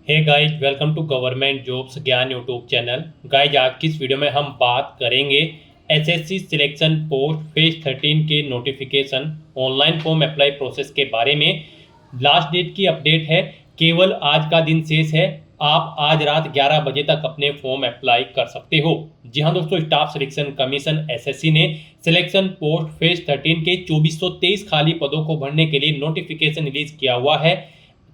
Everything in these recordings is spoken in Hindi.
Hey guys, welcome to government jobs Gyan YouTube channel. Guys, आज की इस वीडियो में हम बात करेंगे एसएससी सिलेक्शन पोस्ट फेज 13 के notification online form apply process के बारे में। लास्ट डेट की अपडेट है, केवल आज का दिन शेष है। आप आज रात 11 बजे तक अपने फॉर्म अप्लाई कर सकते हो। जी हाँ दोस्तों, स्टाफ सिलेक्शन कमीशन एसएससी ने सिलेक्शन पोस्ट फेज 13 के 2423 खाली पदों को भरने के लिए नोटिफिकेशन रिलीज किया हुआ है।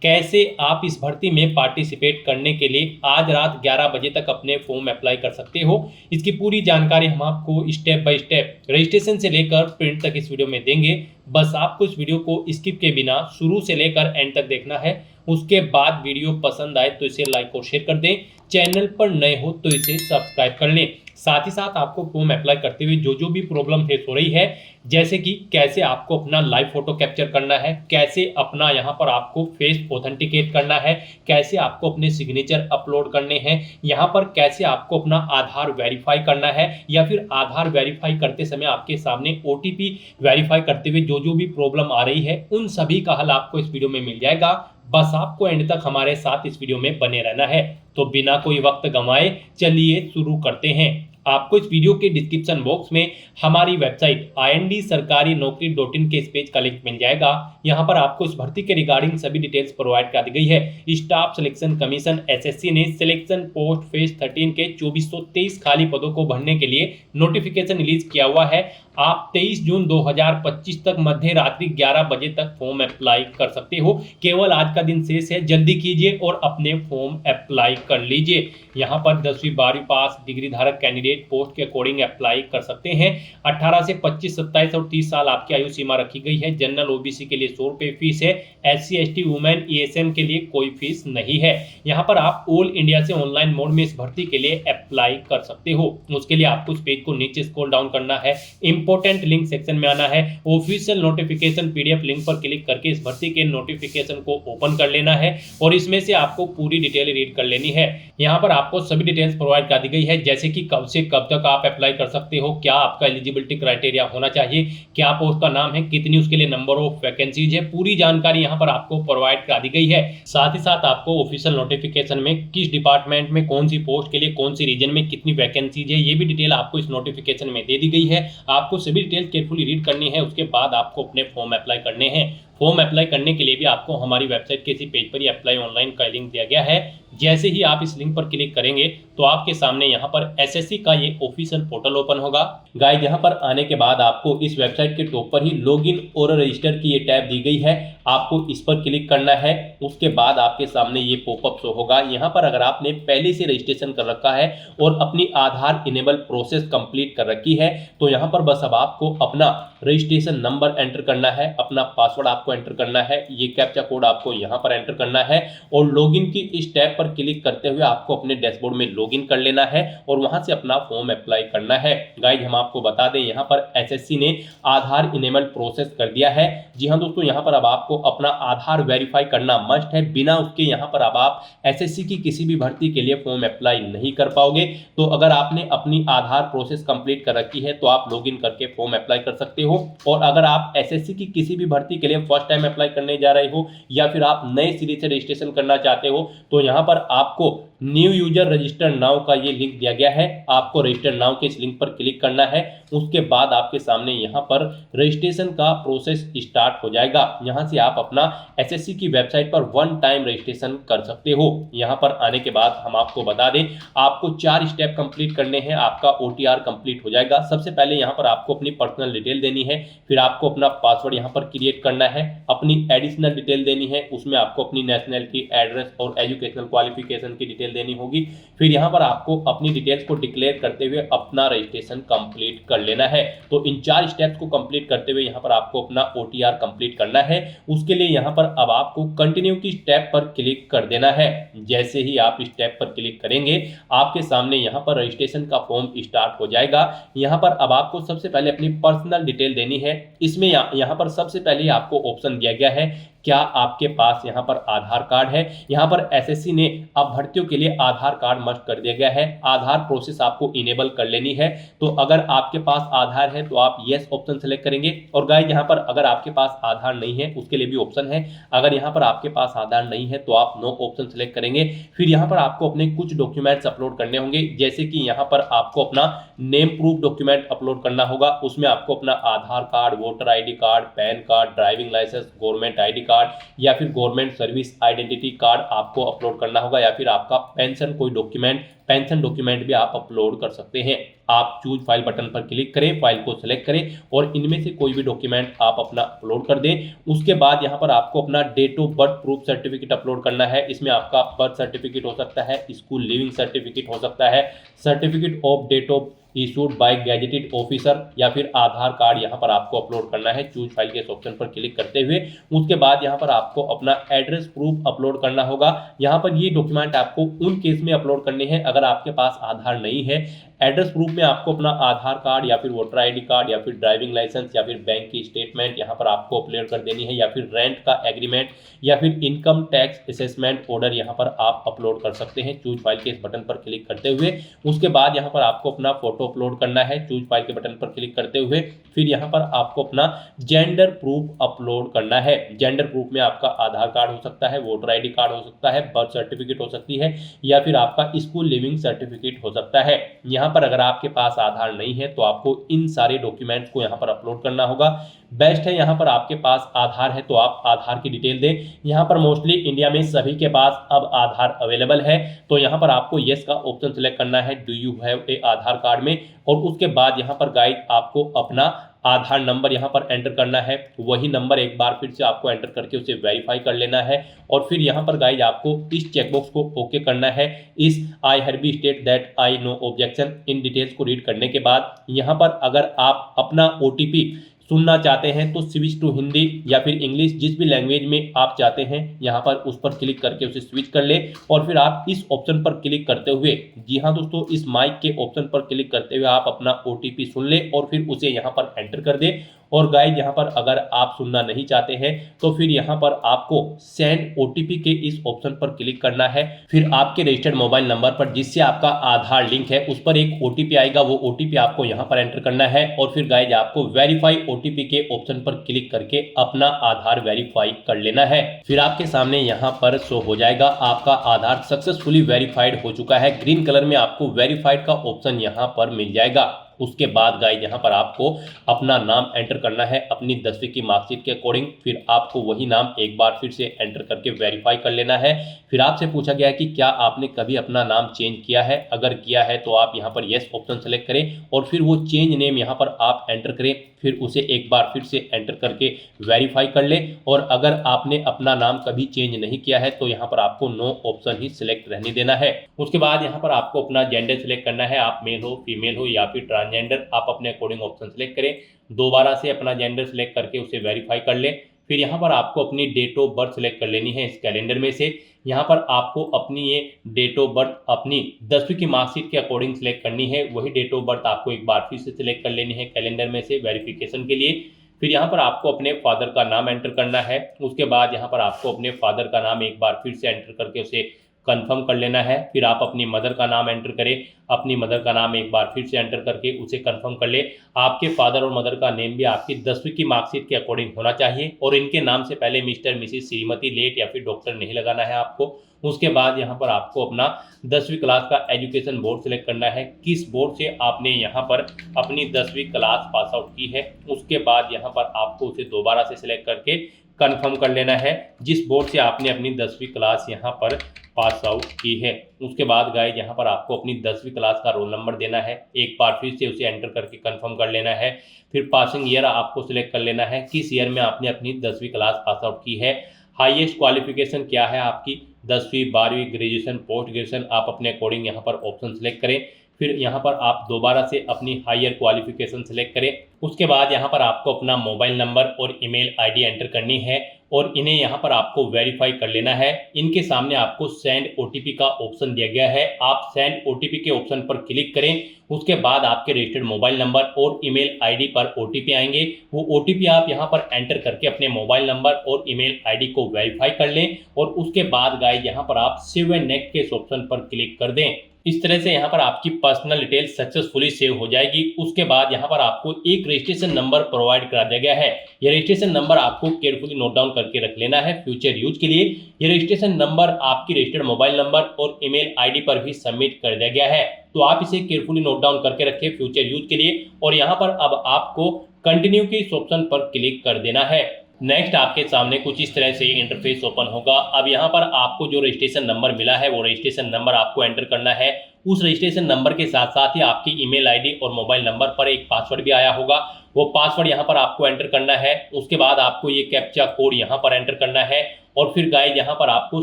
कैसे आप इस भर्ती में पार्टिसिपेट करने के लिए आज रात 11 बजे तक अपने फॉर्म अप्लाई कर सकते हो, इसकी पूरी जानकारी हम आपको स्टेप बाय स्टेप रजिस्ट्रेशन से लेकर प्रिंट तक इस वीडियो में देंगे। बस आपको इस वीडियो को स्किप के बिना शुरू से लेकर एंड तक देखना है। उसके बाद वीडियो पसंद आए तो इसे लाइक और शेयर कर दें। चैनल पर नए हो तो इसे सब्सक्राइब कर लें। साथ ही साथ आपको फॉर्म अप्लाई करते हुए जो भी प्रॉब्लम फेस हो रही है, जैसे कि कैसे आपको अपना लाइव फोटो कैप्चर करना है, कैसे अपना यहाँ पर आपको फेस ऑथेंटिकेट करना है, कैसे आपको अपने सिग्नेचर अपलोड करने हैं, यहाँ पर कैसे आपको अपना आधार वेरीफाई करना है, या फिर आधार वेरीफाई करते समय आपके सामने ओटीपी वेरीफाई करते हुए जो भी प्रॉब्लम आ रही है, उन सभी का हल आपको इस वीडियो में मिल जाएगा। बस आपको एंड तक हमारे साथ इस वीडियो में बने रहना है। तो बिना कोई वक्त गंवाए चलिए शुरू करते हैं। आपको इस वीडियो के डिस्क्रिप्शन बॉक्स में हमारी वेबसाइट IND-sarkari-naukri.in के इस पेज का लिंक मिल जाएगा। यहाँ पर आपको इस भर्ती के रिगार्डिंग सभी डिटेल्स प्रोवाइड कर दी गई है। स्टाफ सिलेक्शन कमीशन एसएससी ने सिलेक्शन पोस्ट फेज 13 के 2423 खाली पदों को भरने के लिए नोटिफिकेशन रिलीज किया हुआ है। आप 23 जून 2025 तक मध्य रात्रि 11 बजे तक फॉर्म अप्लाई कर सकते हो। केवल आज का दिन शेष है, जल्दी कीजिए और अपने फॉर्म अप्लाई कर लीजिए। यहाँ पर 10वीं 12वीं पास डिग्री धारक कैंडिडेट पोस्ट के अकॉर्डिंग अप्लाई कर सकते हैं। 18 से 25, 27 और 30 साल आपकी आयु सीमा रखी गई है। जनरल ओबीसी के लिए 100 रुपये फीस है। SC ST वुमेन ESM के लिए कोई फीस नहीं है। यहाँ पर आप ऑल इंडिया से ऑनलाइन मोड में इस भर्ती के लिए अप्लाई कर सकते हो। उसके लिए आपको इस पेज को नीचे स्क्रॉल डाउन करना है, इंपोर्टेंट लिंक सेक्शन में आना है, ऑफिशियल नोटिफिकेशन PDF लिंक पर क्लिक करके इस भर्ती के नोटिफिकेशन को ओपन कर लेना है और इसमें से आपको पूरी डिटेल रीड कर लेनी है। यहाँ पर आपको सभी डिटेल्स प्रोवाइड कर दी गई है, जैसे कि कब से कब तक आप अप्लाई कर सकते हो, क्या आपका एलिजिबिलिटी क्राइटेरिया होना चाहिए, क्या पोस्ट का नाम है, कितनी उसके लिए नंबर ऑफ वैकेंसीज है, पूरी जानकारी यहाँ पर आपको प्रोवाइड कर दी गई है। साथ ही साथ आपको ऑफिशियल नोटिफिकेशन में किस डिपार्टमेंट में कौन सी पोस्ट के लिए कौन सी रीजन में कितनी वैकेंसीज है, ये भी डिटेल आपको इस नोटिफिकेशन में दे दी गई है। आपको सभी डिटेल्स केयरफुली रीड करनी है, उसके बाद आपको अपने फॉर्म अप्लाई करने हैं। फॉर्म अप्लाई करने के लिए भी आपको हमारी वेबसाइट के इसी पेज पर ही अप्लाई ऑनलाइन का लिंक दिया गया है। जैसे ही आप इस लिंक पर क्लिक करेंगे तो आपके सामने यहाँ पर एसएससी का ये ऑफिशियल पोर्टल ओपन होगा। गाइस, यहाँ पर आने के बाद आपको इस वेबसाइट के टॉप पर ही लॉगिन और रजिस्टर की ये टैब दी गई है, आपको इस पर क्लिक करना है। उसके बाद आपके सामने ये पॉपअप शो होगा। यहाँ पर अगर आपने पहले से रजिस्ट्रेशन कर रखा है और अपनी आधार इनेबल प्रोसेस कंप्लीट कर रखी है, तो यहाँ पर बस अब आपको अपना रजिस्ट्रेशन नंबर एंटर करना है, अपना पासवर्ड आपको एंटर करना है, ये कैप्चा कोड आपको यहाँ पर एंटर करना है और लॉगिन की इस टैब पर क्लिक करते हुए आपको अपने डैशबोर्ड में लॉगिन कर लेना है और वहां से अपना फॉर्म अप्लाई करना है। गाइस, हम आपको बता दें, यहाँ पर एसएससी ने आधार इनेबल प्रोसेस कर दिया है। जी हाँ दोस्तों, यहाँ पर अब आपको अपना आधार वेरीफाई करना मस्ट है। बिना उसके यहाँ पर अब आप एसएससी की किसी भी भर्ती के लिए फॉर्म अप्लाई नहीं कर पाओगे। तो अगर आपने अपनी आधार प्रोसेस कंप्लीट कर रखी है तो आप लॉगिन करके फॉर्म अप्लाई कर सकते हो। और अगर आप एसएससी की किसी भी भर्ती के लिए फर्स्ट टाइम अप्लाई करने जा रहे हो या फिर आप नए सिरे से रजिस्ट्रेशन करना चाहते हो, तो यहाँ पर आपको न्यू यूजर रजिस्टर नाउ का ये लिंक दिया गया है। आपको रजिस्टर नाउ के इस लिंक पर क्लिक करना है। उसके बाद आपके सामने यहाँ पर रजिस्ट्रेशन का प्रोसेस स्टार्ट हो जाएगा। यहाँ से आप अपना एसएससी की वेबसाइट पर वन टाइम रजिस्ट्रेशन कर सकते हो। यहाँ पर आने के बाद हम आपको बता दें, आपको 4 स्टेप कंप्लीट करने हैं, आपका OTR कंप्लीट हो जाएगा। सबसे पहले यहाँ पर आपको अपनी पर्सनल डिटेल देनी है, फिर आपको अपना पासवर्ड यहाँ पर क्रिएट करना है, अपनी एडिशनल डिटेल देनी है, उसमें आपको अपनी नेशनैलिटी, एड्रेस और एजुकेशनल क्वालिफिकेशन की डिटेल देनी होगी। फिर यहाँ पर आपको अपनी डिटेल्स को डिक्लेयर करते हुए अपना रजिस्ट्रेशन कंप्लीट कर लेना है। तो इन 4 स्टेप्स को कंप्लीट करते हुए यहाँ पर आपको अपना OTR कंप्लीट करना है। उसके लिए यहाँ पर अब आपको कंटिन्यू की स्टेप पर क्लिक कर देना है। जैसे ही आप स्टेप पर क्लिक करेंगे, आपके सामने यहाँ पर रजिस्ट्रेशन का फॉर्म स्टार्ट हो जाएगा। यहाँ पर अब आपको सबसे पहले अपनी पर्सनल डिटेल देनी है। इसमें यहाँ पर सबसे पहले आपको ऑप्शन दिया गया है क्या आपके पास यहाँ पर आधार कार्ड है। यहाँ पर एसएससी ने अब भर्तियों के लिए आधार कार्ड मस्ट कर दिया गया है। आधार प्रोसेस आपको इनेबल कर लेनी है। तो अगर आपके पास आधार है तो आप यस ऑप्शन सेलेक्ट करेंगे। और गाइस यहाँ पर अगर आपके पास आधार नहीं है उसके लिए भी ऑप्शन है। अगर यहाँ पर आपके पास आधार नहीं है तो आप नो ऑप्शन सेलेक्ट करेंगे। फिर यहाँ पर आपको अपने कुछ डॉक्यूमेंट्स अपलोड करने होंगे, जैसे कि यहाँ पर आपको अपना नेम प्रूफ डॉक्यूमेंट अपलोड करना होगा। उसमें आपको अपना Aadhaar card, voter ID card, PAN card, driving licence, government ID card या फिर गवर्नमेंट सर्विस आइडेंटिटी कार्ड आपको अपलोड करना होगा, या फिर आपका पेंशन कोई डॉक्यूमेंट, पेंशन डॉक्यूमेंट भी आप अपलोड कर सकते हैं। आप चूज फाइल बटन पर क्लिक करें, फाइल को सिलेक्ट करें और इनमें से कोई भी डॉक्यूमेंट आप अपना अपलोड कर दें। उसके बाद यहाँ पर आपको अपना date of birth proof certificate upload करना है। इसमें आपका बर्थ सर्टिफिकेट हो सकता है, स्कूल लिविंग सर्टिफिकेट हो सकता है, certificate of date of issued by gazetted officer, या फिर आधार कार्ड यहाँ पर आपको अपलोड करना है चूज फाइल के इस ऑप्शन पर क्लिक करते हुए। उसके बाद यहाँ पर आपको अपना एड्रेस प्रूफ अपलोड करना होगा। यहाँ पर ये डॉक्यूमेंट आपको उन केस में अपलोड करने हैं अगर आपके पास आधार नहीं है। एड्रेस प्रूफ में आपको अपना आधार कार्ड या फिर वोटर आईडी कार्ड या फिर ड्राइविंग लाइसेंस या फिर बैंक की स्टेटमेंट यहाँ पर आपको अपलोड कर देनी है, या फिर रेंट का एग्रीमेंट या फिर इनकम टैक्स असेसमेंट ऑर्डर यहाँ पर आप अपलोड कर सकते हैं चूज फाइल के इस बटन पर क्लिक करते हुए। उसके बाद यहाँ पर आपको अपना फोटो अपलोड करना है चूज फाइल के बटन पर क्लिक करते हुए। फिर यहाँ पर आपको अपना जेंडर प्रूफ अपलोड करना है। जेंडर प्रूफ में आपका आधार कार्ड हो सकता है, वोटर आईडी कार्ड हो सकता है, बर्थ सर्टिफिकेट हो सकती है, या फिर आपका स्कूल लिविंग सर्टिफिकेट हो सकता है। यहाँ पर अगर आपके पास आधार नहीं है तो आपको इन सारे डॉक्यूमेंट्स को यहाँ पर अपलोड करना होगा। बेस्ट है यहाँ पर आपके पास आधार है तो आप आधार की डिटेल दें। यहाँ पर मोस्टली इंडिया में सभी के पास अब आधार अवेलेबल है, तो यहाँ पर आपको यस का ऑप्शन सेलेक्ट करना है do you have a Aadhaar card में। और उसके बाद यहाँ पर गाइड आपको अपना आधार नंबर यहाँ पर एंटर करना है। वही नंबर एक बार फिर से आपको एंटर करके उसे वेरीफाई कर लेना है। और फिर यहाँ पर गाइज आपको इस चेकबॉक्स को ओके करना है, इस I have state that I know objection, in details को रीड करने के बाद यहाँ पर अगर आप अपना ओटीपी सुनना चाहते हैं तो स्विच टू हिंदी या फिर इंग्लिश, जिस भी लैंग्वेज में आप चाहते हैं यहाँ पर उस पर क्लिक करके उसे स्विच कर ले। और फिर आप इस ऑप्शन पर क्लिक करते हुए, जी हाँ दोस्तों, इस माइक के ऑप्शन पर क्लिक करते हुए आप अपना ओटीपी सुन ले और फिर उसे यहाँ पर एंटर कर दे। और गाइज यहाँ पर अगर आप सुनना नहीं चाहते हैं तो फिर यहाँ पर आपको सेंड ओटीपी के इस ऑप्शन पर क्लिक करना है। फिर आपके रजिस्टर्ड मोबाइल नंबर पर जिससे आपका आधार लिंक है उस पर एक ओटीपी आएगा, वो ओटीपी आपको यहाँ पर एंटर करना है। और फिर गाइज आपको वेरीफाई ओटीपी के ऑप्शन पर क्लिक करके अपना आधार वेरीफाई कर लेना है। फिर आपके सामने यहाँ पर शो हो जाएगा आपका आधार सक्सेसफुली वेरीफाइड हो चुका है। ग्रीन कलर में आपको वेरीफाइड का ऑप्शन यहाँ पर मिल जाएगा। उसके बाद गाइज यहाँ पर आपको अपना नाम एंटर करना है अपनी 10वीं की मार्कशीट के अकॉर्डिंग। फिर आपको वही नाम एक बार फिर से एंटर करके वेरीफाई कर लेना है। फिर आपसे पूछा गया है कि क्या आपने कभी अपना नाम चेंज किया है। अगर किया है तो आप यहाँ पर यस ऑप्शन सेलेक्ट करें और फिर वो चेंज नेम यहाँ पर आप एंटर करें। फिर उसे एक बार फिर से एंटर करके वेरीफाई कर ले। और अगर आपने अपना नाम कभी चेंज नहीं किया है तो यहाँ पर आपको नो ऑप्शन ही सिलेक्ट रहने देना है। उसके बाद यहाँ पर आपको अपना जेंडर सिलेक्ट करना है, आप मेल हो, फीमेल हो या फिर ट्रांसजेंडर, आप अपने अकॉर्डिंग ऑप्शन सेलेक्ट करें। दोबारा से अपना जेंडर सेलेक्ट करके उसे वेरीफाई कर ले। फिर यहाँ पर आपको अपनी डेट ऑफ बर्थ सेलेक्ट कर लेनी है इस कैलेंडर में से। यहाँ पर आपको अपनी ये डेट ऑफ बर्थ अपनी 10वीं की मार्कशीट के अकॉर्डिंग सेलेक्ट करनी है। वही डेट ऑफ बर्थ आपको एक बार फिर से सिलेक्ट कर लेनी है कैलेंडर में से वेरिफिकेशन के लिए। फिर यहाँ पर आपको अपने फादर का नाम एंटर करना है। उसके बाद यहाँ पर आपको अपने फादर का नाम एक बार फिर से एंटर करके उसे कंफर्म कर लेना है। फिर आप अपनी मदर का नाम एंटर करें, अपनी मदर का नाम एक बार फिर से एंटर करके उसे कंफर्म कर ले। आपके फादर और मदर का नेम भी आपकी 10वीं की मार्कशीट के अकॉर्डिंग होना चाहिए और इनके नाम से पहले मिस्टर, मिसिस, श्रीमती, लेट या फिर डॉक्टर नहीं लगाना है आपको। उसके बाद यहाँ पर आपको अपना 10वीं क्लास का एजुकेशन बोर्ड सेलेक्ट करना है, किस बोर्ड से आपने यहाँ पर अपनी 10वीं क्लास पास आउट की है। उसके बाद यहाँ पर आपको उसे दोबारा से सिलेक्ट करके कंफर्म कर लेना है जिस बोर्ड से आपने अपनी 10वीं क्लास यहाँ पर पास आउट की है। उसके बाद गाइस यहाँ पर आपको अपनी 10वीं क्लास का रोल नंबर देना है, एक बार फिर से उसे एंटर करके कंफर्म कर लेना है। फिर पासिंग ईयर आपको सिलेक्ट कर लेना है, किस ईयर में आपने अपनी 10वीं क्लास पास आउट की है। हाईएस्ट क्वालिफिकेशन क्या है आपकी, 10वीं, 12वीं, ग्रेजुएशन, पोस्ट ग्रेजुएशन, आप अपने अकॉर्डिंग यहाँ पर ऑप्शन सेलेक्ट करें। फिर यहाँ पर आप दोबारा से अपनी हायर क्वालिफिकेशन सेलेक्ट करें। उसके बाद यहाँ पर आपको अपना मोबाइल नंबर और ईमेल आईडी एंटर करनी है और इन्हें यहाँ पर आपको वेरीफाई कर लेना है। इनके सामने आपको सेंड ओटीपी का ऑप्शन दिया गया है, आप सेंड ओटीपी के ऑप्शन पर क्लिक करें। उसके बाद आपके रजिस्टर्ड मोबाइल नंबर और ईमेल आईडी पर ओटीपी आएंगे। वो ओटीपी आप यहाँ पर एंटर करके अपने मोबाइल नंबर और ईमेल आईडी को वेरीफाई कर लें और उसके बाद गाइस यहाँ पर आप सेव एंड नेक्स्ट के ऑप्शन पर क्लिक कर दें। इस तरह से यहाँ पर आपकी पर्सनल डिटेल सक्सेसफुली सेव हो जाएगी। उसके बाद यहाँ पर आपको एक रजिस्ट्रेशन नंबर प्रोवाइड करा दिया गया है। यह रजिस्ट्रेशन नंबर आपको केयरफुली नोट डाउन करके रख लेना है फ्यूचर यूज के लिए। यह रजिस्ट्रेशन नंबर आपकी रजिस्टर्ड मोबाइल नंबर और ईमेल आईडी पर भी सबमिट कर दिया गया है, तो आप इसे केयरफुली नोट डाउन करके रखें फ्यूचर यूज के लिए। और यहाँ पर अब आपको कंटिन्यू के इस ऑप्शन पर क्लिक कर देना है। नेक्स्ट आपके सामने कुछ इस तरह से इंटरफेस ओपन होगा। अब यहाँ पर आपको जो रजिस्ट्रेशन नंबर मिला है वो रजिस्ट्रेशन नंबर आपको एंटर करना है। उस रजिस्ट्रेशन नंबर के साथ साथ ही आपकी ईमेल आईडी और मोबाइल नंबर पर एक पासवर्ड भी आया होगा, वो पासवर्ड यहाँ पर आपको एंटर करना है। उसके बाद आपको ये कैप्चा कोड यहाँ पर एंटर करना है और फिर गाइस यहाँ पर आपको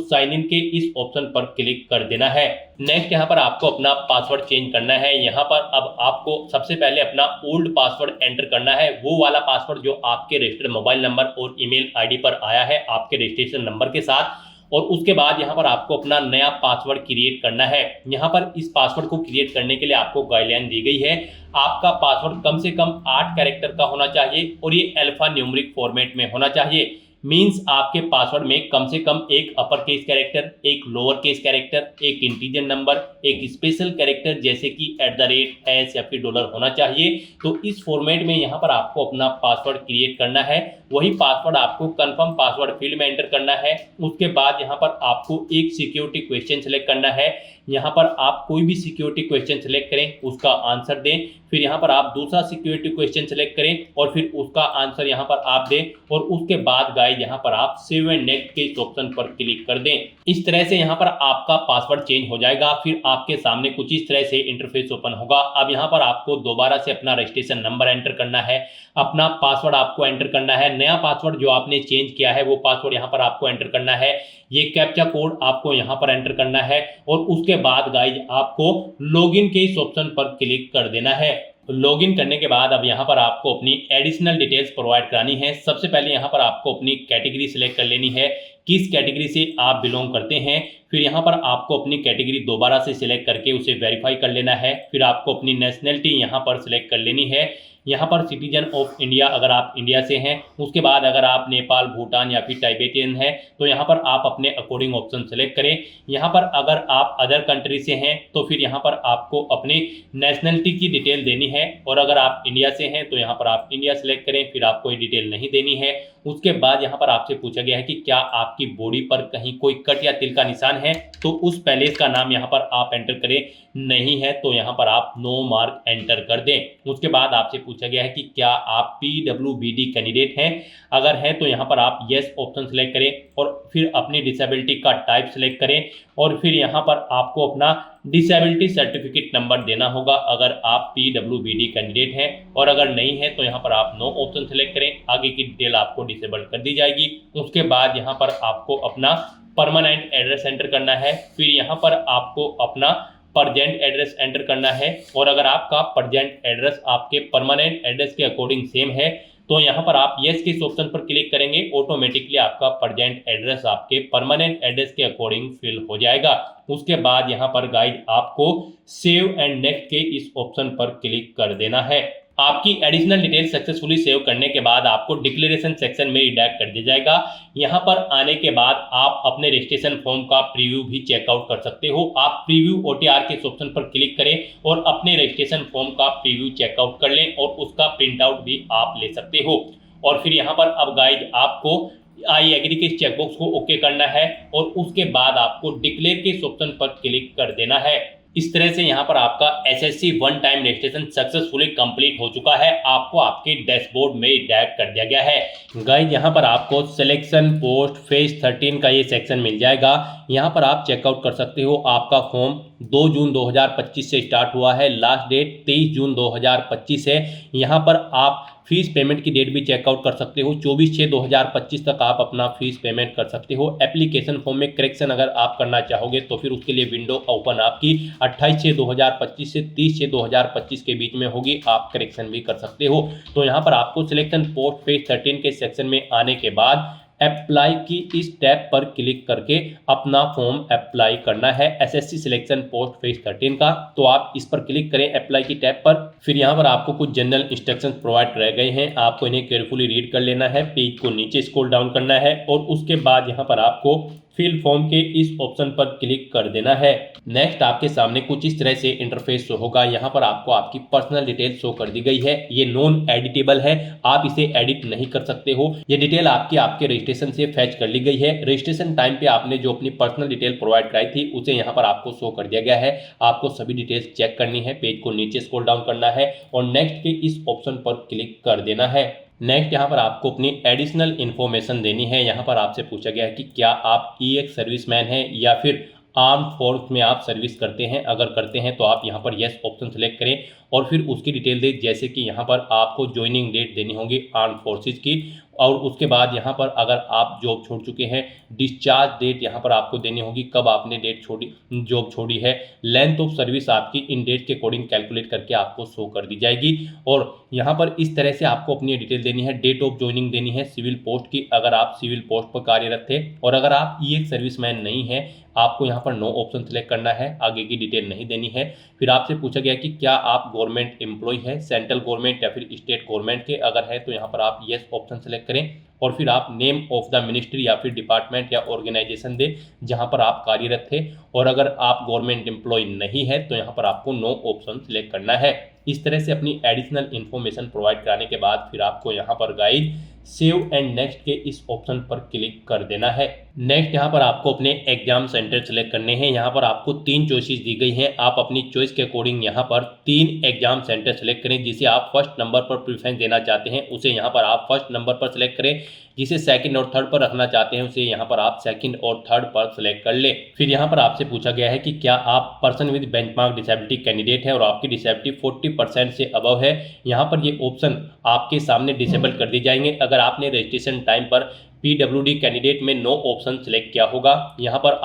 साइन इन के इस ऑप्शन पर क्लिक कर देना है। नेक्स्ट यहाँ पर आपको अपना पासवर्ड चेंज करना है। यहाँ पर अब आपको सबसे पहले अपना ओल्ड पासवर्ड एंटर करना है, वो वाला पासवर्ड जो आपके रजिस्टर्ड मोबाइल नंबर और ईमेल आईडी पर आया है आपके रजिस्ट्रेशन नंबर के साथ। और उसके बाद यहाँ पर आपको अपना नया पासवर्ड क्रिएट करना है। यहाँ पर इस पासवर्ड को क्रिएट करने के लिए आपको गाइडलाइन दी गई है। आपका पासवर्ड कम से कम 8 कैरेक्टर का होना चाहिए और ये अल्फा न्यूमेरिक फॉर्मेट में होना चाहिए। मींस आपके पासवर्ड में कम से कम एक अपर केस कैरेक्टर, एक लोअर केस कैरेक्टर, एक इंटीजर नंबर, एक स्पेशल कैरेक्टर जैसे कि @ या फिर डॉलर होना चाहिए। तो इस फॉर्मेट में यहाँ पर आपको अपना पासवर्ड क्रिएट करना है। वही पासवर्ड आपको कंफर्म पासवर्ड फील्ड में एंटर करना है। उसके बाद यहाँ पर आपको एक सिक्योरिटी क्वेश्चन सेलेक्ट करना है। यहाँ पर आप कोई भी सिक्योरिटी क्वेश्चन सेलेक्ट करें, उसका आंसर दें। फिर यहाँ पर आप दूसरा सिक्योरिटी क्वेश्चन सेलेक्ट करें और फिर उसका आंसर यहाँ पर आप दें और उसके बाद गाइस यहाँ पर आप सेव एंड नेक्स्ट के इस ऑप्शन पर क्लिक कर दें। इस तरह से यहाँ पर आपका पासवर्ड चेंज हो जाएगा। फिर आपके सामने कुछ इस तरह से इंटरफेस ओपन होगा। अब यहाँ पर आपको दोबारा से अपना रजिस्ट्रेशन नंबर एंटर करना है, अपना पासवर्ड आपको एंटर करना है। नया पासवर्ड जो आपने चेंज किया है वो पासवर्ड यहाँ पर आपको एंटर करना है। ये कैप्चा कोड आपको यहाँ पर एंटर करना है और उसके बाद गाइस आपको लॉगिन के इस ऑप्शन पर क्लिक कर देना है। लॉगिन करने के बाद अब यहाँ पर आपको अपनी एडिशनल डिटेल्स प्रोवाइड करानी है। सबसे पहले यहाँ पर आपको अपनी कैटेगरी सिलेक्ट कर लेनी है, किस कैटेगरी से आप बिलोंग करते हैं। फिर यहाँ पर आपको अपनी कैटेगरी दोबारा से सिलेक्ट करके उसे वेरीफाई कर लेना है। फिर आपको अपनी नेशनलिटी यहाँ पर सिलेक्ट कर लेनी है। यहाँ पर सिटीजन ऑफ इंडिया अगर आप इंडिया से हैं। उसके बाद अगर आप नेपाल, भूटान या फिर टाइबेटियन हैं तो यहाँ पर आप अपने अकॉर्डिंग ऑप्शन सेलेक्ट करें। यहाँ पर अगर आप अदर कंट्री से हैं तो फिर यहाँ पर आपको अपनी नेशनलिटी की डिटेल देनी है और अगर आप इंडिया से हैं तो यहाँ पर आप इंडिया सेलेक्ट करें, फिर आपको ये डिटेल नहीं देनी है। उसके बाद यहाँ पर आपसे पूछा गया है कि क्या आपकी बॉडी पर कहीं कोई कट या तिल का निशान है, तो उस पैलेस का नाम यहाँ पर आप एंटर करें। नहीं है तो यहाँ पर आप नो मार्क एंटर कर दें। उसके बाद आपसे पूछा गया है कि क्या आप PWBD कैंडिडेट हैं, अगर हैं तो यहाँ पर आप येस ऑप्शन सेलेक्ट करें और फिर अपनी डिसेबिलिटी का टाइप सेलेक्ट करें और फिर यहाँ पर आपको अपना डिसेबिलिटी सर्टिफिकेट नंबर देना होगा अगर आप PWBD कैंडिडेट हैं। और अगर नहीं है तो यहाँ पर आप नो ऑप्शन सेलेक्ट करें, आगे की डिटेल आपको डिसेबल कर दी जाएगी। उसके बाद यहाँ पर आपको अपना परमानेंट एड्रेस एंटर करना है। फिर यहाँ पर आपको अपना प्रेजेंट एड्रेस एंटर करना है और अगर आपका प्रेजेंट एड्रेस आपके परमानेंट एड्रेस के अकॉर्डिंग सेम है तो यहाँ पर आप येस के इस ऑप्शन पर क्लिक करेंगे। ऑटोमेटिकली आपका प्रेजेंट एड्रेस आपके परमानेंट एड्रेस के अकॉर्डिंग फिल हो जाएगा। उसके बाद यहाँ पर गाइस आपको सेव एंड नेक्स्ट के इस ऑप्शन पर क्लिक कर देना है। आपकी एडिशनल डिटेल सक्सेसफुली सेव करने के बाद आपको डिक्लेरेशन सेक्शन में रिडायरेक्ट कर दिया जाएगा। यहाँ पर आने के बाद आप अपने रजिस्ट्रेशन फॉर्म का प्रीव्यू भी चेकआउट कर सकते हो। आप प्रीव्यू OTR के ऑप्शन पर क्लिक करें और अपने रजिस्ट्रेशन फॉर्म का प्रीव्यू चेकआउट कर लें और उसका प्रिंट आउट भी आप ले सकते हो। और फिर यहाँ पर अब गाइज आपको आई एग्री के चेकबॉक्स को ओके करना है और उसके बाद आपको डिक्लेयर के ऑप्शन पर क्लिक कर देना है। इस तरह से यहाँ पर आपका SSC one time registration successfully complete हो चुका है। आपको आपके डैशबोर्ड में डायरेक्ट कर दिया गया है। गाइस यहाँ पर आपको सिलेक्शन पोस्ट फेज 13 का ये सेक्शन मिल जाएगा। यहाँ पर आप चेकआउट कर सकते हो। आपका फॉर्म 2 जून 2025 से स्टार्ट हुआ है, लास्ट डेट 23 जून 2025 है। यहाँ पर आप फीस पेमेंट की डेट भी चेकआउट कर सकते हो। 24/6/2025 तक आप अपना फीस पेमेंट कर सकते हो। एप्लीकेशन फॉर्म में करेक्शन अगर आप करना चाहोगे तो फिर उसके लिए विंडो ओपन आपकी 28/6/2025 से 30/6/2025 के बीच में होगी, आप करेक्शन भी कर सकते हो। तो यहाँ पर आपको सिलेक्शन पोस्ट पेज 13 के सेक्शन में आने के बाद अप्लाई की इस टैब पर क्लिक करके अपना फॉर्म अप्लाई करना है एसएससी सिलेक्शन पोस्ट फेज 13 का। तो आप इस पर क्लिक करें अप्लाई की टैब पर। फिर यहाँ पर आपको कुछ जनरल इंस्ट्रक्शंस प्रोवाइड रह गए हैं, आपको इन्हें केयरफुली रीड कर लेना है। पेज को नीचे स्क्रॉल डाउन करना है और उसके बाद यहाँ पर आपको फिल फॉर्म के इस ऑप्शन पर क्लिक कर देना है। नेक्स्ट आपके सामने कुछ इस तरह से इंटरफेस शो होगा। यहाँ पर आपको आपकी पर्सनल डिटेल शो कर दी गई है। ये नॉन एडिटेबल है, आप इसे एडिट नहीं कर सकते हो। ये डिटेल आपके रजिस्ट्रेशन से फैच कर ली गई है। रजिस्ट्रेशन टाइम पे आपने जो अपनी पर्सनल डिटेल प्रोवाइड कराई थी उसे यहाँ पर आपको शो कर दिया गया है। आपको सभी डिटेल्स चेक करनी है, पेज को नीचे स्क्रॉल डाउन करना है और नेक्स्ट के इस ऑप्शन पर क्लिक कर देना है। नेक्स्ट यहाँ पर आपको अपनी एडिशनल इन्फॉर्मेशन देनी है। यहाँ पर आपसे पूछा गया है कि क्या आप ईएक्स सर्विसमैन हैं या फिर आर्म फोर्स में आप सर्विस करते हैं। अगर करते हैं तो आप यहाँ पर यस ऑप्शन सेलेक्ट करें और फिर उसकी डिटेल दें, जैसे कि यहाँ पर आपको ज्वाइनिंग डेट देनी होगी आर्म फोर्सेस की और उसके बाद यहाँ पर अगर आप जॉब छोड़ चुके हैं डिस्चार्ज डेट यहाँ पर आपको देनी होगी, कब आपने डेट छोड़ी जॉब छोड़ी है। लेंथ ऑफ सर्विस आपकी इन डेट के अकॉर्डिंग कैलकुलेट करके आपको शो कर दी जाएगी और यहाँ पर इस तरह से आपको अपनी डिटेल देनी है। डेट ऑफ ज्वाइनिंग देनी है सिविल पोस्ट की, अगर आप सिविल पोस्ट पर कार्यरत थे। और अगर आप ईएक्स सर्विसमैन नहीं है आपको यहाँ पर नो ऑप्शन सेलेक्ट करना है, आगे की डिटेल नहीं देनी है। फिर आपसे पूछा गया कि क्या आप गवर्नमेंट एम्प्लॉय है, सेंट्रल गवर्नमेंट या फिर स्टेट गवर्नमेंट के, अगर है तो यहाँ पर आप यस ऑप्शन सेलेक्ट करें और फिर आप नेम ऑफ द मिनिस्ट्री या फिर डिपार्टमेंट या ऑर्गेनाइजेशन दें जहाँ पर आप कार्यरत थे। और अगर आप गवर्नमेंट एम्प्लॉय नहीं है तो यहाँ पर आपको नो ऑप्शन सेलेक्ट करना है। इस तरह से अपनी एडिशनल इन्फॉर्मेशन प्रोवाइड कराने के बाद फिर आपको यहाँ पर गाइड सेव एंड नेक्स्ट के इस ऑप्शन पर क्लिक कर देना है। नेक्स्ट यहाँ पर आपको अपने एग्जाम सेंटर सेलेक्ट करने हैं। यहाँ पर आपको 3 चॉइसेस दी गई हैं, आप अपनी चॉइस के अकॉर्डिंग यहाँ पर 3 एग्जाम सेंटर सेलेक्ट करें। जिसे आप फर्स्ट नंबर पर प्रेफरेंस देना चाहते हैं उसे यहाँ पर आप फर्स्ट नंबर पर सेलेक्ट करें, जिसे सेकंड और थर्ड पर रखना चाहते हैं उसे यहाँ पर आप सेकंड और थर्ड पर सेलेक्ट कर ले। फिर यहाँ पर आपसे पूछा गया है कि क्या आप person with benchmark disability candidate है और आपकी डिसेबिलिटी 40% से अबव है। यहाँ पर ये ऑप्शन आपके सामने डिसेबल कर दी जाएंगे। अगर आपने रजिस्ट्रेशन टाइम पर पीडब्ल्यूडी कैंडिडेट में नो ऑप्शन सेलेक्ट किया होगा, यहाँ पर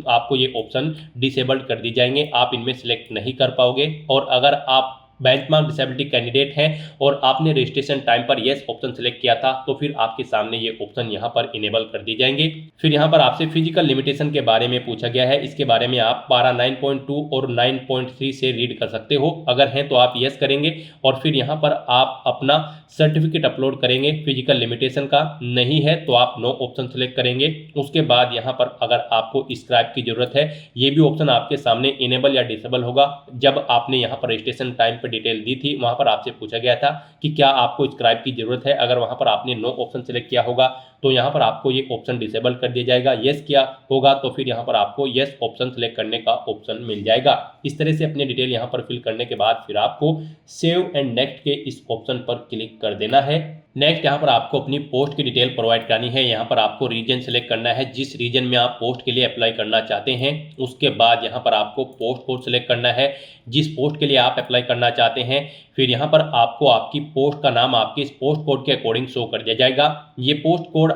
आपको ये ऑप्शन डिसेबल्ड कर दी जाएंगे, आप इनमें सेलेक्ट नहीं कर पाओगे। और अगर आप बेंचमार्क डिसेबिलिटी कैंडिडेट है और आपने रजिस्ट्रेशन टाइम पर यस ऑप्शन सेलेक्ट किया था तो फिर आपके सामने ये ऑप्शन यहाँ पर इनेबल कर दिए जाएंगे। फिर यहाँ पर आपसे फिजिकल लिमिटेशन के बारे में पूछा गया है, इसके बारे में आप पारा 9.2 और 9.3 से रीड कर सकते हो। अगर हैं तो आप यस करेंगे और फिर यहाँ पर आप अपना सर्टिफिकेट अपलोड करेंगे फिजिकल लिमिटेशन का, नहीं है तो आप नो ऑप्शन सेलेक्ट करेंगे। उसके बाद यहाँ पर अगर आपको स्क्राइब की जरूरत है ये भी ऑप्शन आपके सामने इनेबल या डिसेबल होगा। जब आपने यहाँ पर रजिस्ट्रेशन टाइम डिटेल दी थी वहां पर आपसे पूछा गया था कि क्या आपको स्क्राइब की जरूरत है, अगर वहां पर आपने नो ऑप्शन सेलेक्ट किया होगा तो यहां पर आपको ये ऑप्शन डिसेबल कर दिया जाएगा। यस किया होगा तो फिर यहां पर आपको यस ऑप्शन सेलेक्ट करने का ऑप्शन मिल जाएगा। इस तरह से अपनी डिटेल यहां पर फिल करने के बाद फिर आपको सेव एंड नेक्स्ट के इस ऑप्शन पर क्लिक कर देना है। नेक्स्ट यहाँ पर आपको अपनी पोस्ट की डिटेल प्रोवाइड करानी है। यहाँ पर आपको रीजन सेलेक्ट करना है, जिस रीजन में आप पोस्ट के लिए अप्लाई करना चाहते हैं। उसके बाद यहाँ पर आपको पोस्ट कोड सेलेक्ट करना है, जिस पोस्ट के लिए आप अप्लाई करना चाहते हैं। फिर यहाँ पर आपको आपकी पोस्ट का नाम आपके इस पोस्ट कोड के अकॉर्डिंग शो कर दिया जाएगा। ये पोस्ट कोड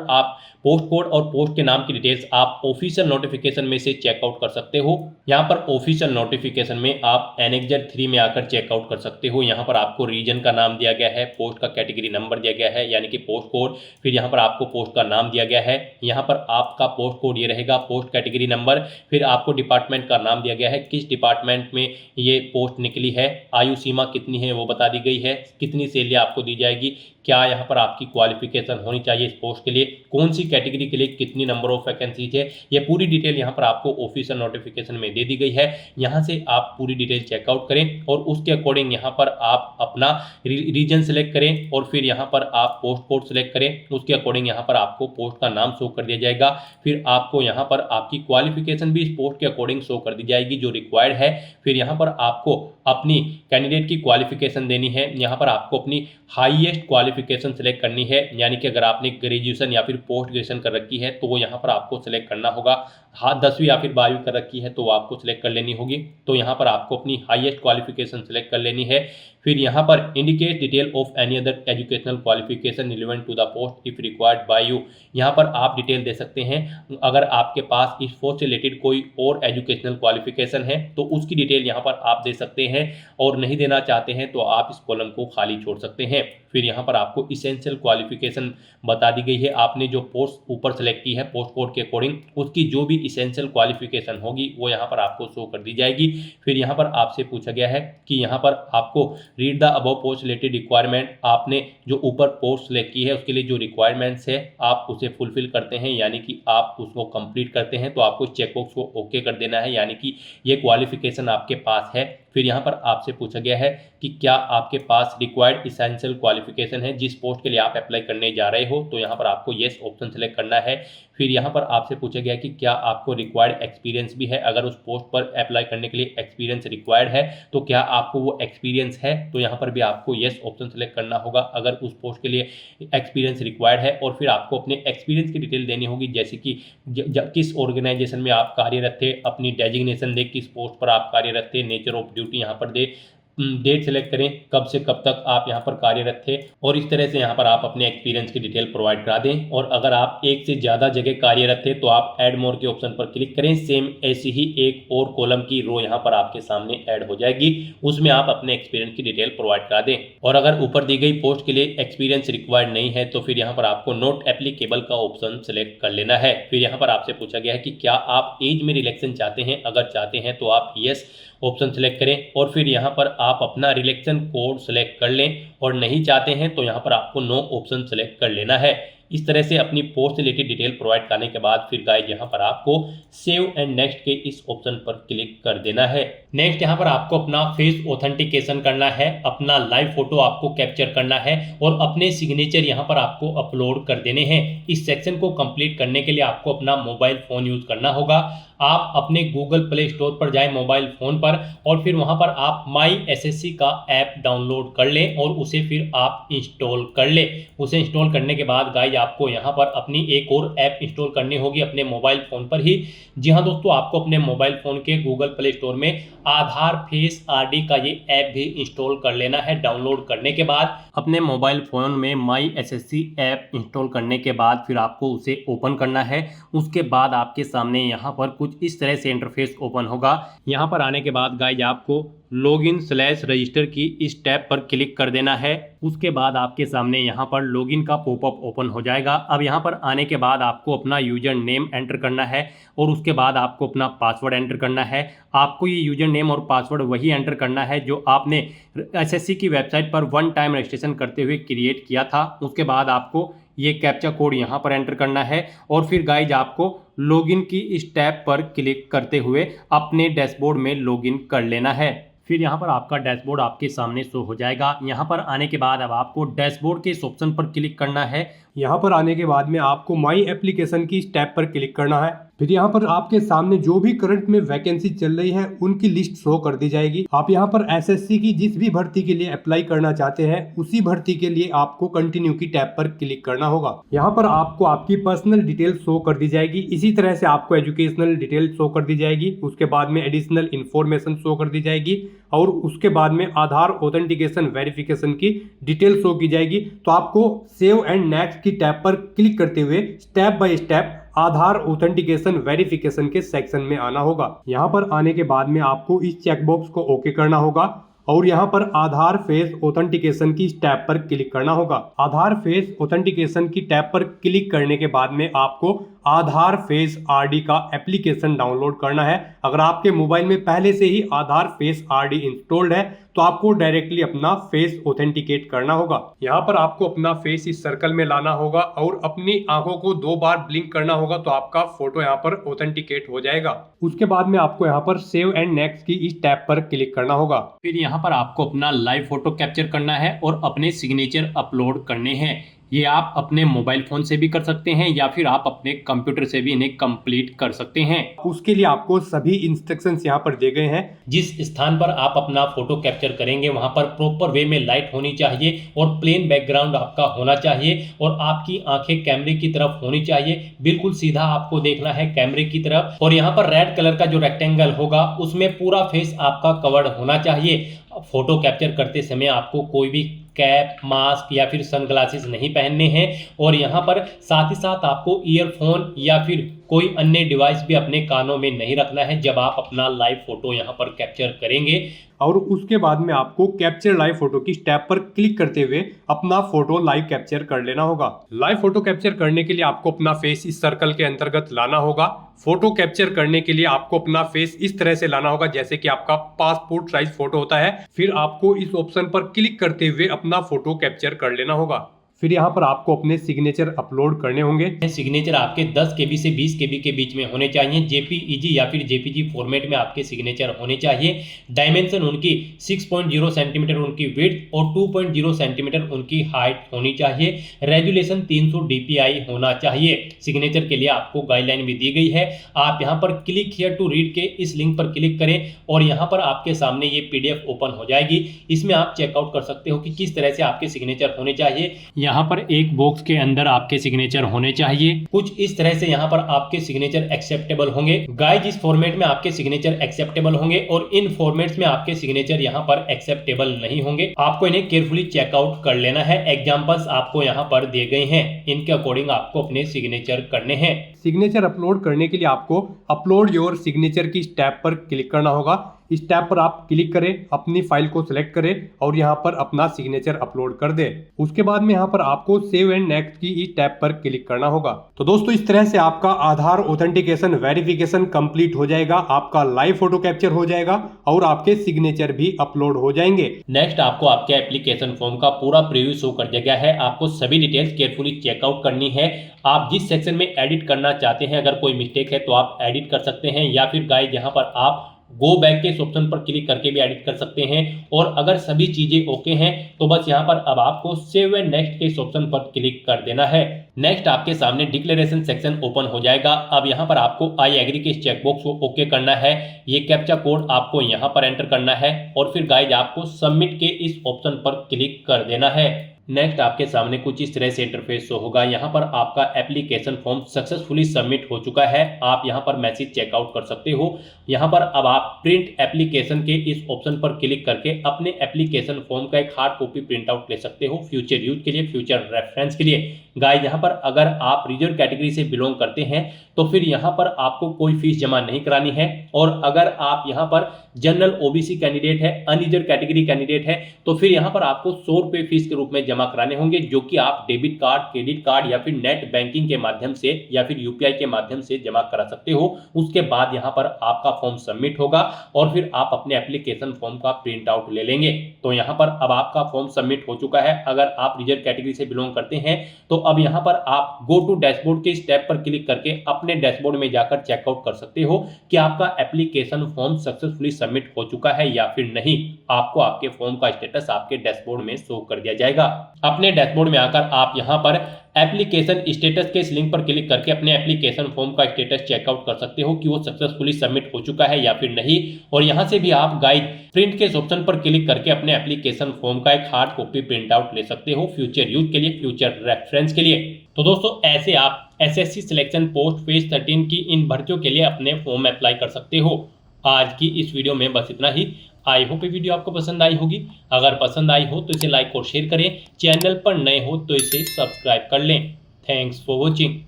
और पोस्ट के नाम की डिटेल्स आप ऑफिशियल नोटिफिकेशन में से चेकआउट कर सकते हो। यहाँ पर ऑफिशियल नोटिफिकेशन में आप एनेक्जर 3 में आकर चेकआउट कर सकते हो। यहाँ पर आपको रीजन का नाम दिया गया है, पोस्ट का कैटेगरी नंबर दिया गया है यानी कि पोस्ट कोड, फिर यहाँ पर आपको पोस्ट का नाम दिया गया है। यहाँ पर आपका पोस्ट कोड ये रहेगा, पोस्ट कैटेगरी नंबर, फिर आपको डिपार्टमेंट का नाम दिया गया है, किस डिपार्टमेंट में ये पोस्ट निकली है, आयु सीमा कितनी है वो बता दी गई है, कितनी सैलरी आपको दी जाएगी, क्या यहाँ पर आपकी क्वालिफिकेशन होनी चाहिए इस पोस्ट के लिए, कौन सी कैटेगरी के लिए कितनी नंबर ऑफ वैकेंसीज है, ये पूरी डिटेल यहाँ पर आपको ऑफिशियल नोटिफिकेशन में दे दी गई है। यहाँ से आप पूरी डिटेल चेकआउट करें और उसके अकॉर्डिंग यहाँ पर आप अपना रीजन सेलेक्ट करें और फिर यहाँ पर आप पोस्ट कोड सेलेक्ट करें, उसके अकॉर्डिंग यहाँ पर आपको पोस्ट का नाम शो कर दिया जाएगा। फिर आपको यहाँ पर आपकी क्वालिफिकेशन भी इस पोस्ट के अकॉर्डिंग शो कर दी जाएगी जो रिक्वायर्ड है। फिर यहाँ पर आपको अपनी कैंडिडेट की क्वालिफिकेशन देनी है। यहाँ पर आपको अपनी हाईएस्ट क्वालिफिकेशन सेलेक्ट करनी है, यानी कि अगर आपने ग्रेजुएशन या फिर पोस्ट ग्रेजुएशन कर रखी है तो वो यहाँ पर आपको सेलेक्ट करना होगा। हाँ, 10वीं या फिर 12वीं कर रखी है तो वो आपको सेलेक्ट कर लेनी होगी। तो यहाँ पर आपको अपनी हाईएस्ट क्वालिफिकेशन सेलेक्ट कर लेनी है। फिर यहाँ पर indicate detail of any other educational qualification relevant to the post if required by you. यहाँ पर आप डिटेल दे सकते हैं। अगर आपके पास इस पोस्ट से रिलेटेड कोई और एजुकेशनल क्वालिफिकेशन है तो उसकी डिटेल यहाँ पर आप दे सकते हैं, और नहीं देना चाहते हैं तो आप इस कॉलम को खाली छोड़ सकते हैं। फिर यहाँ पर आपको इसेंशियल क्वालिफिकेशन बता दी गई है। आपने जो पोस्ट ऊपर सेलेक्ट की है पोस्ट कोड के अकॉर्डिंग, उसकी जो भी इसेंशियल क्वालिफिकेशन होगी वो यहाँ पर आपको शो कर दी जाएगी। फिर यहाँ पर आपसे पूछा गया है कि यहाँ पर आपको read the above post related requirement. आपने जो ऊपर पोस्ट सेलेक्ट की है उसके लिए जो रिक्वायरमेंट्स है आप उसे फुलफिल करते हैं, यानी कि आप उसको कंप्लीट करते हैं, तो आपको चेकबॉक्स को ओके कर देना है, यानी कि ये क्वालिफिकेशन आपके पास है। फिर यहाँ पर आपसे पूछा गया है कि क्या आपके पास रिक्वायर्ड इसेंशियल क्वालिफिकेशन है जिस पोस्ट के लिए आप अप्लाई करने जा रहे हो, तो यहाँ पर आपको येस ऑप्शन सेलेक्ट करना है। फिर यहाँ पर आपसे पूछा गया कि क्या आपको रिक्वायर्ड एक्सपीरियंस भी है, अगर उस पोस्ट पर अप्लाई करने के लिए एक्सपीरियंस रिक्वायर्ड है तो क्या आपको वो एक्सपीरियंस है, तो यहाँ पर भी आपको येस ऑप्शन सेलेक्ट करना होगा अगर उस पोस्ट के लिए एक्सपीरियंस रिक्वायर्ड है। और फिर आपको अपने एक्सपीरियंस की डिटेल देनी होगी, जैसे कि किस ऑर्गेनाइजेशन में आप कार्यरत थे, अपनी डेजिग्नेशन दे, किस पोस्ट पर आप कार्यरत थे, नेचर ऑफ ड्यूटी यहाँ पर दे, डेट सेलेक्ट करें कब से कब तक आप यहाँ पर कार्यरत थे, और इस तरह से यहाँ पर आप अपने एक्सपीरियंस की डिटेल प्रोवाइड करा दें। और अगर आप एक से ज़्यादा जगह कार्यरत थे तो आप ऐड मोर के ऑप्शन पर क्लिक करें। सेम ऐसी ही एक और कॉलम की रो यहाँ पर आपके सामने ऐड हो जाएगी, उसमें आप अपने एक्सपीरियंस की डिटेल प्रोवाइड करा दें। और अगर ऊपर दी गई पोस्ट के लिए एक्सपीरियंस रिक्वायर्ड नहीं है तो फिर यहाँ पर आपको नॉट एप्लीकेबल का ऑप्शन सेलेक्ट कर लेना है। फिर यहाँ पर आपसे पूछा गया है कि क्या आप एज में रिलैक्सेशन चाहते हैं, अगर चाहते हैं तो आप यस ऑप्शन सेलेक्ट करें, और फिर यहाँ पर आप अपना रिलैक्सेशन कोड सेलेक्ट कर लें, और नहीं चाहते हैं तो यहाँ पर आपको नो ऑप्शन सेलेक्ट कर लेना है। इस तरह से अपनी पोस्ट से रिलेटेड डिटेल प्रोवाइड करने के बाद फिर गाइस यहाँ पर आपको सेव एंड नेक्स्ट के इस ऑप्शन पर क्लिक कर देना है। नेक्स्ट यहाँ पर आपको अपना फेस ऑथेंटिकेशन करना है, अपना लाइव फोटो आपको कैप्चर करना है और अपने सिग्नेचर यहाँ पर आपको अपलोड कर देने हैं। इस सेक्शन को कंप्लीट करने के लिए आपको अपना मोबाइल फ़ोन यूज़ करना होगा। आप अपने गूगल प्ले स्टोर पर जाएं मोबाइल फ़ोन पर, और फिर वहां पर आप माई एसएससी का ऐप डाउनलोड कर लें और उसे फिर आप इंस्टॉल कर लें। उसे इंस्टॉल करने के बाद गाइस आपको यहां पर अपनी एक और ऐप इंस्टॉल करनी होगी अपने मोबाइल फ़ोन पर ही। जी हाँ दोस्तों, आपको अपने मोबाइल फ़ोन के गूगल प्ले स्टोर में आधार फेस आरडी का ये ऐप भी इंस्टॉल कर लेना है। डाउनलोड करने के बाद अपने मोबाइल फ़ोन में माई एसएससी ऐप इंस्टॉल करने के बाद फिर आपको उसे ओपन करना है। उसके बाद आपके सामने यहाँ पर कुछ इस तरह से इंटरफेस ओपन होगा। यहाँ पर आने के बाद गाइज आपको लॉगिन/रजिस्टर की इस टैब पर क्लिक कर देना है। उसके बाद आपके सामने यहाँ पर लॉगिन का पॉपअप ओपन हो जाएगा। अब यहाँ पर आने के बाद आपको अपना यूजर नेम एंटर करना है और उसके बाद आपको अपना पासवर्ड एंटर करना है। आपको ये यूजर नेम और पासवर्ड वही एंटर करना है जो आपने एसएससी की वेबसाइट पर वन टाइम रजिस्ट्रेशन करते हुए क्रिएट किया था। उसके बाद आपको ये कैप्चा कोड यहाँ पर एंटर करना है और फिर गाइज आपको लॉगिन की इस टैब पर क्लिक करते हुए अपने डैशबोर्ड में लॉगिन कर लेना है। फिर यहाँ पर आपका डैशबोर्ड आपके सामने शो हो जाएगा। यहाँ पर आने के बाद अब आपको डैशबोर्ड के इस ऑप्शन पर क्लिक करना है। यहाँ पर आने के बाद में आपको माई एप्लीकेशन की इस टैब पर क्लिक करना है। फिर यहाँ पर आपके सामने जो भी करंट में वैकेंसी चल रही है उनकी लिस्ट शो कर दी जाएगी। आप यहाँ पर एसएससी की जिस भी भर्ती के लिए अप्लाई करना चाहते हैं उसी भर्ती के लिए आपको कंटिन्यू की टैब पर क्लिक करना होगा। यहाँ पर आपको आपकी पर्सनल डिटेल शो कर दी जाएगी। इसी तरह से आपको एजुकेशनल डिटेल शो कर दी जाएगी। उसके बाद में एडिशनल इंफॉर्मेशन शो कर दी जाएगी और उसके बाद में आधार ऑथेंटिकेशन वेरिफिकेशन की डिटेल शो की जाएगी। तो आपको सेव एंड नेक्स्ट की टैब पर क्लिक करते हुए step by step Aadhaar authentication verification के सेक्शन में आना होगा। यहाँ पर आने के बाद में आपको इस चेकबॉक्स को ओके करना होगा और यहाँ पर आधार फेस ऑथेंटिकेशन की टैब पर क्लिक करना होगा। आधार फेस ऑथेंटिकेशन की टैब पर क्लिक करने के बाद में आपको आधार फेस आरडी का एप्लीकेशन डाउनलोड करना है। अगर आपके मोबाइल में पहले से ही आधार फेस आरडी इंस्टॉल्ड है तो आपको डायरेक्टली अपना फेस ऑथेंटिकेट करना होगा। यहाँ पर आपको अपना फेस इस सर्कल में लाना होगा और अपनी आंखों को 2 बार ब्लिंक करना होगा तो आपका फोटो यहाँ पर ऑथेंटिकेट हो जाएगा। उसके बाद में आपको यहाँ पर सेव एंड नेक्स्ट की इस टैब पर क्लिक करना होगा। फिर यहाँ पर आपको अपना लाइव फोटो कैप्चर करना है और अपने सिग्नेचर अपलोड करने हैं। ये आप अपने मोबाइल फोन से भी कर सकते हैं या फिर आप अपने कंप्यूटर से भी इन्हें कंप्लीट कर सकते हैं। उसके लिए आपको सभी इंस्ट्रक्शंस यहाँ पर दिए गए हैं। जिस स्थान पर आप अपना फोटो कैप्चर करेंगे वहां पर प्रॉपर वे में लाइट होनी चाहिए और प्लेन बैकग्राउंड आपका होना चाहिए और आपकी आंखें कैमरे की तरफ होनी चाहिए। बिल्कुल सीधा आपको देखना है कैमरे की तरफ और यहाँ पर रेड कलर का जो रेक्टेंगल होगा उसमें पूरा फेस आपका कवर्ड होना चाहिए। फोटो कैप्चर करते समय आपको कोई भी कैप, मास्क या फिर सनग्लासेस नहीं पहनने हैं और यहाँ पर साथ ही साथ आपको ईयरफोन या फिर कोई अन्य डिवाइस भी अपने कानों में नहीं रखना है जब आप अपना लाइव फोटो यहाँ पर कैप्चर करेंगे। और उसके बाद में आपको कैप्चर लाइव फोटो की टैब पर क्लिक करते हुए अपना फोटो लाइव कैप्चर कर लेना होगा। लाइव फोटो कैप्चर करने के लिए आपको अपना फेस इस सर्कल के अंतर्गत लाना होगा। फोटो कैप्चर करने के लिए आपको अपना फेस इस तरह से लाना होगा जैसे कि आपका पासपोर्ट साइज फोटो होता है। फिर आपको इस ऑप्शन पर क्लिक करते हुए अपना फोटो कैप्चर कर लेना होगा। फिर यहाँ पर आपको अपने सिग्नेचर अपलोड करने होंगे। सिग्नेचर आपके 10 KB से 20 KB के बीच में होने चाहिए। जेपीईजी या फिर जेपीजी फॉर्मेट में आपके सिग्नेचर होने चाहिए। डायमेंशन उनकी 6.0 सेंटीमीटर उनकी विड्थ और 2.0 सेंटीमीटर उनकी हाइट होनी चाहिए। रेजुलेशन 300 dpi होना चाहिए। सिग्नेचर के लिए आपको गाइडलाइन भी दी गई है। आप यहाँ पर क्लिक हियर टू रीड के इस लिंक पर क्लिक करें और यहाँ पर आपके सामने ये PDF ओपन हो जाएगी। इसमें आप चेकआउट कर सकते हो कि किस तरह से आपके सिग्नेचर होने चाहिए। यहाँ पर एक बॉक्स के अंदर आपके सिग्नेचर होने चाहिए। कुछ इस तरह से यहाँ पर आपके सिग्नेचर एक्सेप्टेबल होंगे। गाइस, इस फॉर्मेट में आपके सिग्नेचर एक्सेप्टेबल होंगे और इन फॉर्मेट्स में आपके सिग्नेचर यहाँ पर एक्सेप्टेबल नहीं होंगे। आपको इन्हें केयरफुली चेकआउट कर लेना है। एग्जांपल्स आपको यहाँ पर दिए गए हैं, इनके अकॉर्डिंग आपको अपने सिग्नेचर करने हैं। सिग्नेचर अपलोड करने के लिए आपको अपलोड योर सिग्नेचर की टैब पर क्लिक करना होगा। इस टैब पर आप क्लिक करें, अपनी फाइल को सिलेक्ट करें और यहाँ पर अपना सिग्नेचर अपलोड कर दें। उसके बाद में यहाँ पर आपको सेव एंड नेक्स्ट की इस टैब पर क्लिक करना होगा। तो दोस्तों, इस तरह से आपका आधार ऑथेंटिकेशन वेरिफिकेशन कंप्लीट हो जाएगा। आपका लाइव फोटो कैप्चर हो जाएगा और आपके सिग्नेचर भी अपलोड हो जाएंगे। नेक्स्ट आपको आपके एप्लीकेशन फॉर्म का पूरा प्रीव्यू शो कर दिया गया है। आपको सभी डिटेल्स केयरफुली चेकआउट करनी है। आप जिस सेक्शन में एडिट करना चाहते हैं, अगर कोई मिस्टेक है तो आप एडिट कर सकते हैं या फिर गाइस यहाँ पर आप गो बैक के इस ऑप्शन पर क्लिक करके भी एडिट कर सकते हैं। और अगर सभी चीजें ओके हैं तो बस यहाँ पर अब आपको सेव एंड नेक्स्ट के इस ऑप्शन पर क्लिक कर देना है। नेक्स्ट आपके सामने डिक्लेरेशन सेक्शन ओपन हो जाएगा। अब यहाँ पर आपको आई एग्री के इस चेकबॉक्स को ओके करना है। ये कैप्चा कोड आपको यहाँ पर एंटर करना है और फिर गाइस आपको सबमिट के इस ऑप्शन पर क्लिक कर देना है। नेक्स्ट आपके सामने कुछ इस तरह से इंटरफेस शो होगा। यहाँ पर आपका एप्लीकेशन फॉर्म सक्सेसफुली सबमिट हो चुका है। आप यहाँ पर मैसेज चेकआउट कर सकते हो। यहाँ पर अब आप प्रिंट एप्लीकेशन के इस ऑप्शन पर क्लिक करके अपने एप्लीकेशन फॉर्म का एक हार्ड कॉपी प्रिंट आउट ले सकते हो, फ्यूचर यूज के लिए, फ्यूचर रेफरेंस के लिए। गाइस, यहाँ पर अगर आप रिजर्व कैटेगरी से बिलोंग करते हैं तो फिर यहाँ पर आपको कोई फीस जमा नहीं करानी है। और अगर आप यहाँ पर जनरल ओबीसी कैंडिडेट है, अनरिजर्व कैटेगरी कैंडिडेट है, तो फिर यहाँ पर आपको 100 रुपये फीस के रूप में जमा कराने होंगे, जो कि आप डेबिट कार्ड, क्रेडिट कार्ड या फिर नेट बैंकिंग के माध्यम से या फिर यूपीआई के माध्यम से जमा करा सकते हो। उसके बाद यहाँ पर आपका फॉर्म सबमिट होगा और फिर आप अपने एप्लीकेशन फॉर्म का प्रिंट आउट ले लेंगे। तो यहाँ पर अब आपका फॉर्म सबमिट हो चुका है। अगर आप रिजर्व कैटेगरी से बिलोंग करते हैं तो अब यहाँ पर आप गो टू डैशबोर्ड के स्टेप पर क्लिक करके अपने डैशबोर्ड में जाकर चेकआउट कर सकते हो कि आपका एप्लीकेशन फॉर्म सक्सेसफुली सबमिट हो चुका है या फिर नहीं। आपको आपके फॉर्म का स्टेटस आपके डैशबोर्ड में शो कर दिया जाएगा। अपने डैशबोर्ड में आकर आप यहाँ पर एप्लीकेशन स्टेटस के इस लिंक पर क्लिक करके अपने एप्लीकेशन फॉर्म का स्टेटस चेकआउट कर सकते हो कि वो सक्सेसफुली सबमिट हो चुका है या फिर नहीं। और यहाँ से भी आप गाइस प्रिंट के इस ऑप्शन पर क्लिक करके अपने एप्लीकेशन फॉर्म का एक हार्ड कॉपी प्रिंट आउट ले सकते हो, फ्यूचर यूज के लिए, फ्यूचर रेफरेंस के लिए। तो दोस्तों, ऐसे आप एसएससी सिलेक्शन पोस्ट फेज 13 की इन भर्तियों के लिए अपने फॉर्म अप्लाई कर सकते हो। आज की इस वीडियो में बस इतना ही। आई होप ये वीडियो आपको पसंद आई होगी। अगर पसंद आई हो तो इसे लाइक और शेयर करें। चैनल पर नए हो तो इसे सब्सक्राइब कर लें। Thanks for watching.